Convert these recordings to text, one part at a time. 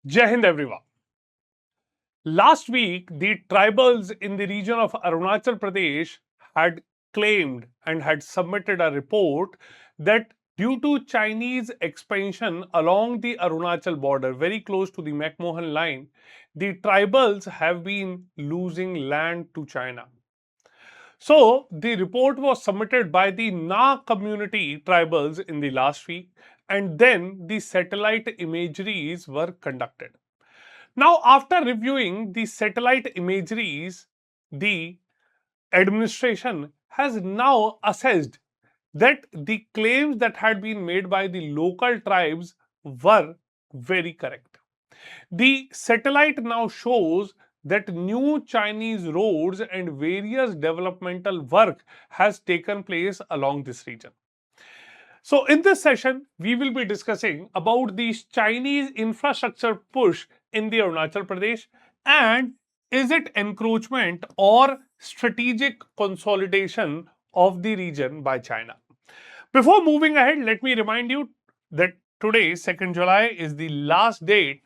Jai Hind everyone. Last week, the tribals in the region of Arunachal Pradesh had claimed and had submitted a report that due to Chinese expansion along the Arunachal border, very close to the McMahon line, the tribals have been losing land to China. So, the report was submitted by the Na community tribals in the last week, and then the satellite imageries were conducted. Now, after reviewing the satellite imageries, the administration has now assessed that the claims that had been made by the local tribes were very correct. The satellite now shows that new Chinese roads and various developmental work has taken place along this region. So in this session, we will be discussing about the Chinese infrastructure push in the Arunachal Pradesh, and is it encroachment or strategic consolidation of the region by China. Before moving ahead, let me remind you that today, 2nd July, is the last date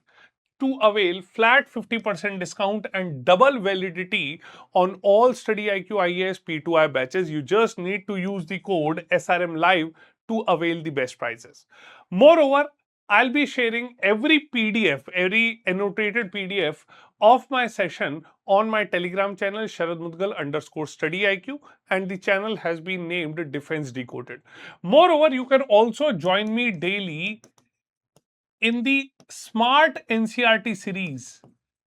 to avail flat 50% discount and double validity on all StudyIQ IAS P2I batches. You just need to use the code SRM Live to avail the best prices. Moreover, I'll be sharing every PDF, every annotated PDF of my session on my Telegram channel Sharad Mudgal _StudyIQ, and the channel has been named Defense Decoded. Moreover, you can also join me daily in the Smart NCRT series.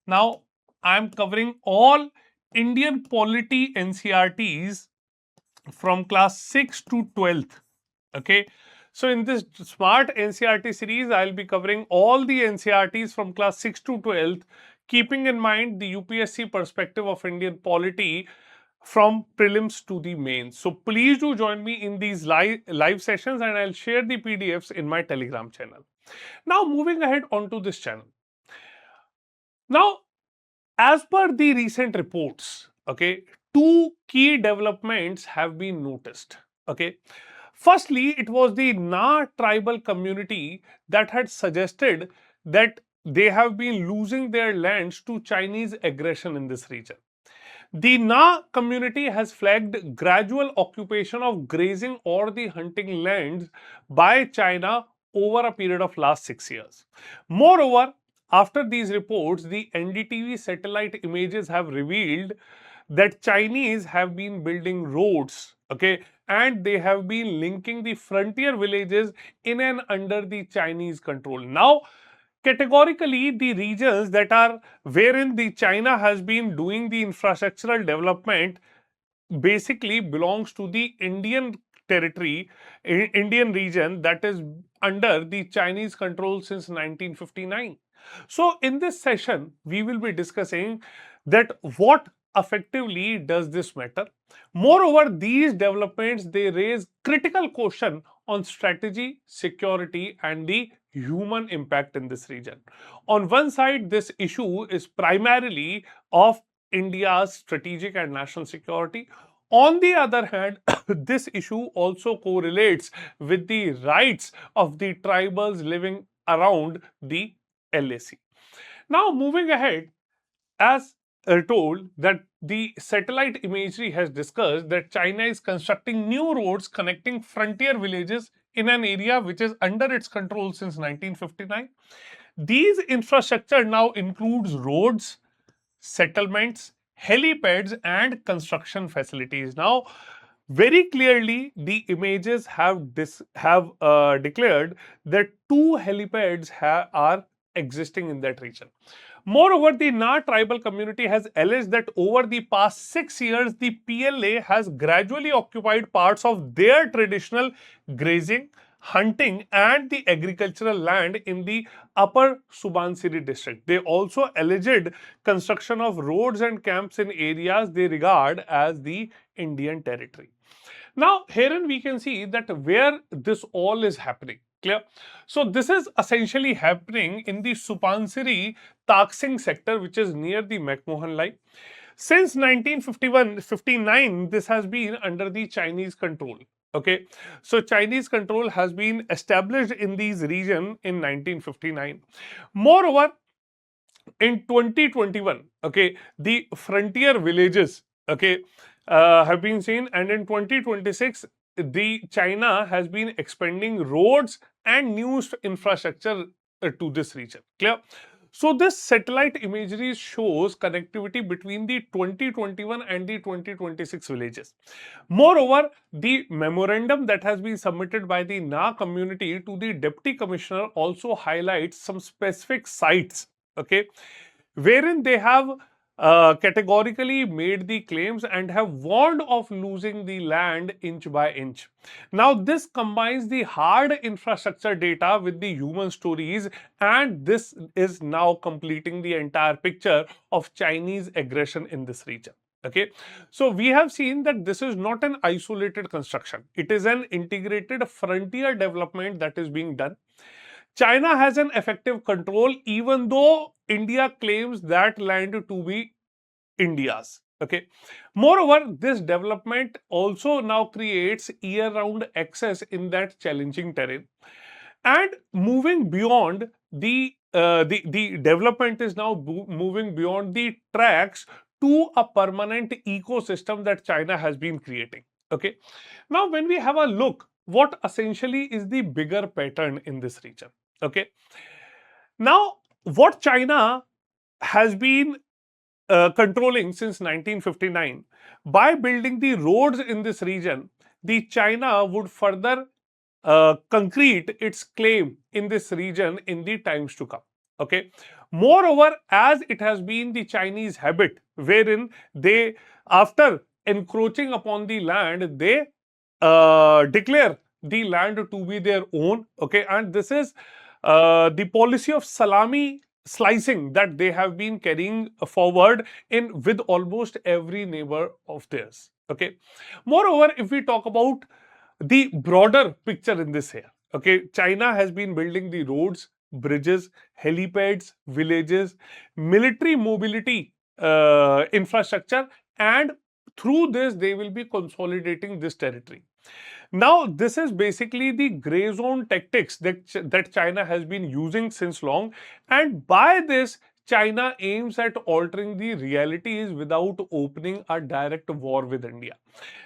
Now, I'm covering all Indian polity NCRTs from class 6 to 12th. Okay. So, in this Smart NCRT series, I'll be covering all the NCRTs from class 6 to 12th, keeping in mind the UPSC perspective of Indian polity from prelims to the mains. So, please do join me in these live sessions, and I'll share the PDFs in my Telegram channel. Now, moving ahead onto this channel. Now, as per the recent reports, okay, two key developments have been noticed. Okay, firstly, it was the Na tribal community that had suggested that they have been losing their lands to Chinese aggression in this region. The Na community has flagged gradual occupation of grazing or the hunting lands by China over a period of last 6 years. Moreover, after these reports, the NDTV satellite images have revealed that Chinese have been building roads, okay, and they have been linking the frontier villages in and under the Chinese control. Now, categorically, the regions that are wherein the China has been doing the infrastructural development basically belongs to the Indian territory, Indian region that is under the Chinese control since 1959. So, in this session, we will be discussing that what effectively does this matter. Moreover, these developments they raise critical question on strategy, security, and the human impact in this region. On one side, this issue is primarily of India's strategic and national security. On the other hand, this issue also correlates with the rights of the tribals living around the LAC. Now, moving ahead, as told that the satellite imagery has discussed that China is constructing new roads connecting frontier villages in an area which is under its control since 1959. These infrastructure now includes roads, settlements, helipads, and construction facilities. Now, very clearly, the images have declared that two helipads are existing in that region. Moreover, the Na tribal community has alleged that over the past 6 years, the PLA has gradually occupied parts of their traditional grazing, hunting, and the agricultural land in the upper Subansiri district. They also alleged construction of roads and camps in areas they regard as the Indian territory. Now, herein we can see that where this all is happening. Clear? So, this is essentially happening in the Supansiri Taksing sector, which is near the McMahon line. Since 1959, this has been under the Chinese control. Okay, so Chinese control has been established in these region in 1959. Moreover, in 2021, okay, the frontier villages, okay, have been seen, and in 2026, the China has been expanding roads and new infrastructure to this region. Clear? So this satellite imagery shows connectivity between the 2021 and the 2026 villages. Moreover, the memorandum that has been submitted by the Na community to the Deputy Commissioner also highlights some specific sites, okay, wherein they have categorically made the claims and have warned of losing the land inch by inch. Now, this combines the hard infrastructure data with the human stories, and this is now completing the entire picture of Chinese aggression in this region. Okay, so we have seen that this is not an isolated construction, it is an integrated frontier development that is being done. China has an effective control, even though India claims that land to be India's. Okay. Moreover, this development also now creates year-round access in that challenging terrain. And moving beyond the development is now moving beyond the tracks to a permanent ecosystem that China has been creating. Okay. Now, when we have a look, what essentially is the bigger pattern in this region? Okay. Now, what China has been controlling since 1959, by building the roads in this region, the China would further concrete its claim in this region in the times to come. Okay. Moreover, as it has been the Chinese habit, wherein they, after encroaching upon the land, they declare the land to be their own. Okay, and this is the policy of salami slicing that they have been carrying forward in with almost every neighbor of theirs. Okay. Moreover, if we talk about the broader picture in this here, okay, China has been building the roads, bridges, helipads, villages, military mobility infrastructure, and through this they will be consolidating this territory. Now, this is basically the gray zone tactics that China has been using since long, and by this, China aims at altering the realities without opening a direct war with India.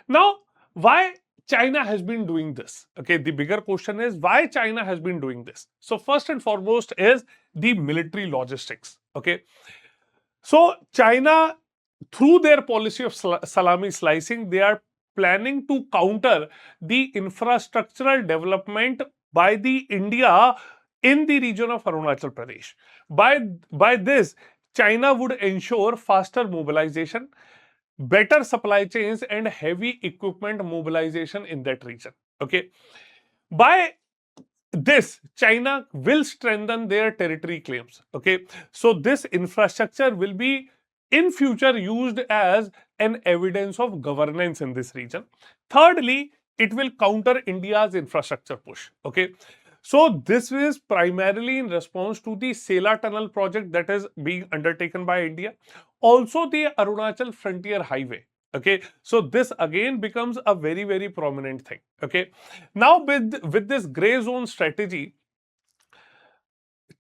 Now, why China has been doing this? Okay, the bigger question is why China has been doing this. So, first and foremost is the military logistics. Okay, so China, through their policy of salami slicing, they are planning to counter the infrastructural development by the India in the region of Arunachal Pradesh. By this, China would ensure faster mobilization, better supply chains, and heavy equipment mobilization in that region. Okay. By this, China will strengthen their territory claims. Okay, so this infrastructure will be in future used as an evidence of governance in this region. Thirdly, it will counter India's infrastructure push. Okay, so this is primarily in response to the Sela Tunnel project that is being undertaken by India. Also, the Arunachal Frontier Highway. Okay, so this again becomes a very prominent thing. Okay, now with this gray zone strategy,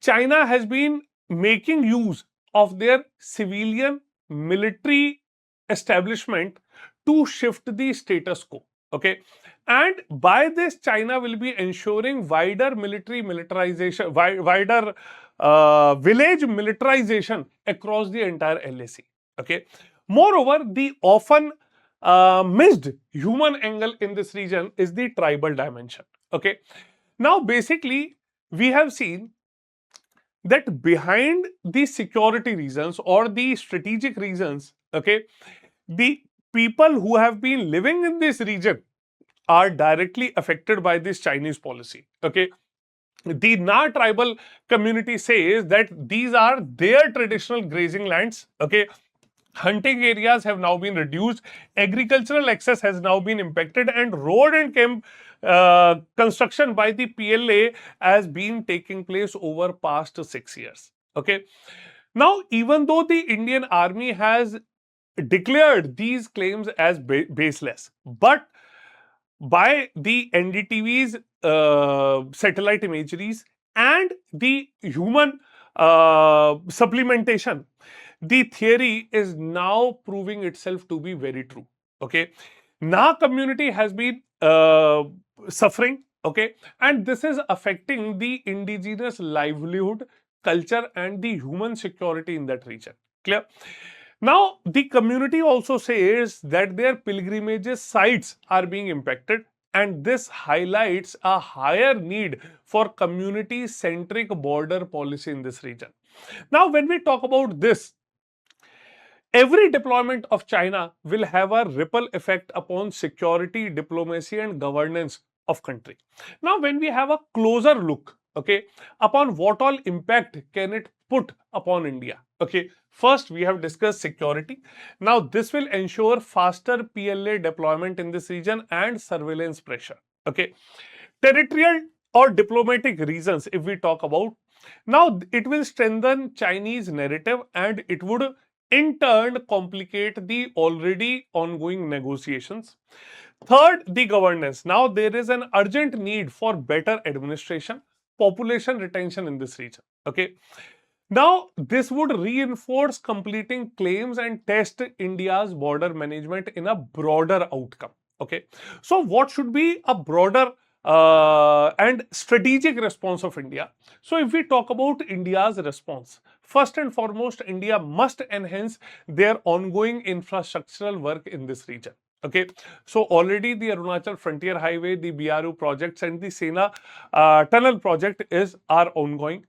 China has been making use of their civilian military establishment to shift the status quo. Okay, and by this, China will be ensuring wider military militarization, wider village militarization across the entire LAC. Okay, moreover, the often missed human angle in this region is the tribal dimension. Okay, now basically, we have seen that behind the security reasons or the strategic reasons, okay, the people who have been living in this region are directly affected by this Chinese policy. Okay, the Na tribal community says that these are their traditional grazing lands. Okay, hunting areas have now been reduced, agricultural access has now been impacted, and road and camp construction by the PLA has been taking place over past 6 years. Okay, now even though the Indian Army has declared these claims as baseless, but by the NDTV's satellite imageries and the human supplementation, the theory is now proving itself to be very true. Okay, now community has been suffering. Okay, and this is affecting the indigenous livelihood, culture, and the human security in that region. Clear? Now, the community also says that their pilgrimages sites are being impacted, and this highlights a higher need for community centric border policy in this region. Now, when we talk about this, every deployment of China will have a ripple effect upon security, diplomacy, and governance of country. Now, when we have a closer look, okay, upon what all impact can it put upon India? Okay, first we have discussed security. Now, this will ensure faster PLA deployment in this region and surveillance pressure. Okay, territorial or diplomatic reasons, if we talk about, now it will strengthen Chinese narrative and it would in turn complicate the already ongoing negotiations. Third, the governance. Now there is an urgent need for better administration, population retention in this region. Okay. Now, this would reinforce completing claims and test India's border management in a broader outcome. Okay. So, what should be a broader and strategic response of India? So, if we talk about India's response, first and foremost, India must enhance their ongoing infrastructural work in this region. Okay, so already the Arunachal Frontier Highway, the BRU projects, and the Sena tunnel project are ongoing.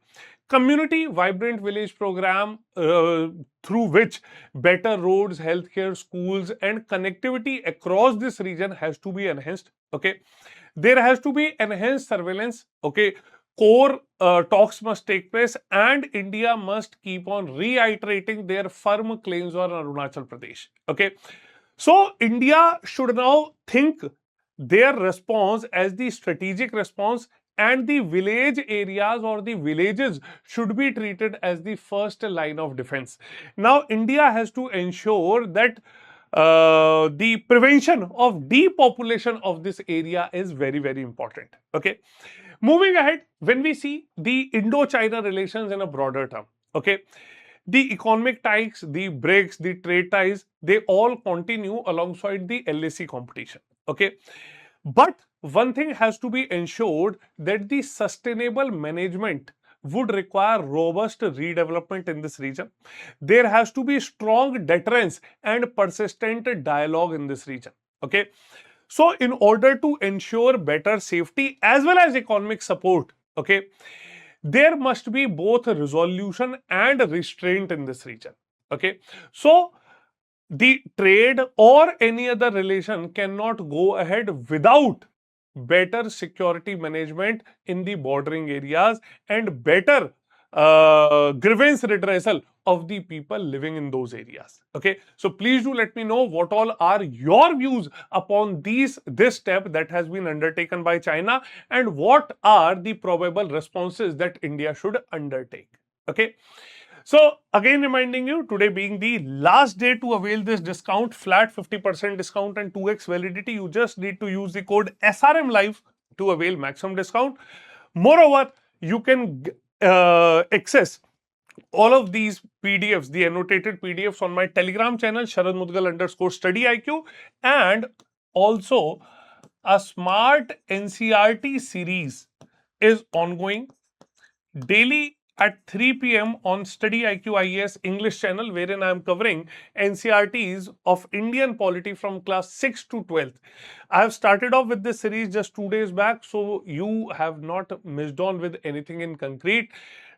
Community vibrant village program through which better roads, healthcare, schools, and connectivity across this region has to be enhanced. Okay, there has to be enhanced surveillance. Okay, core talks must take place, and India must keep on reiterating their firm claims on Arunachal Pradesh. Okay, so India should now think their response as the strategic response, and the village areas or the villages should be treated as the first line of defense. Now, India has to ensure that the prevention of depopulation of this area is very, very important. Okay. Moving ahead, when we see the Indo-China relations in a broader term, okay, the economic ties, the BRICS, the trade ties, they all continue alongside the LAC competition. Okay. But one thing has to be ensured that the sustainable management would require robust redevelopment in this region. There has to be strong deterrence and persistent dialogue in this region. Okay. So, in order to ensure better safety as well as economic support, okay, there must be both resolution and restraint in this region. Okay. So, the trade or any other relation cannot go ahead without better security management in the bordering areas and better grievance redressal of the people living in those areas. Okay, so please do let me know what all are your views upon this step that has been undertaken by China, and what are the probable responses that India should undertake. Okay. So again reminding you, today being the last day to avail this discount, flat 50% discount and 2x validity, you just need to use the code SRM Live to avail maximum discount. Moreover, you can access all of these PDFs, the annotated PDFs, on my Telegram channel, Sharad Mudgal _StudyIQ, and also a smart NCRT series is ongoing daily at 3 p.m. on StudyIQ IAS English channel, wherein I am covering NCRTs of Indian polity from class 6 to 12th. I have started off with this series just 2 days back, so you have not missed on with anything in concrete.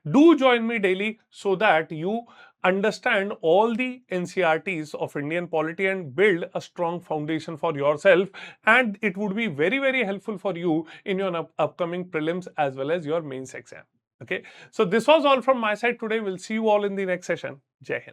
Do join me daily so that you understand all the NCRTs of Indian polity and build a strong foundation for yourself, and it would be very, very helpful for you in your upcoming prelims as well as your mains exam. Okay, so this was all from my side today. We'll see you all in the next session. Jai Hind.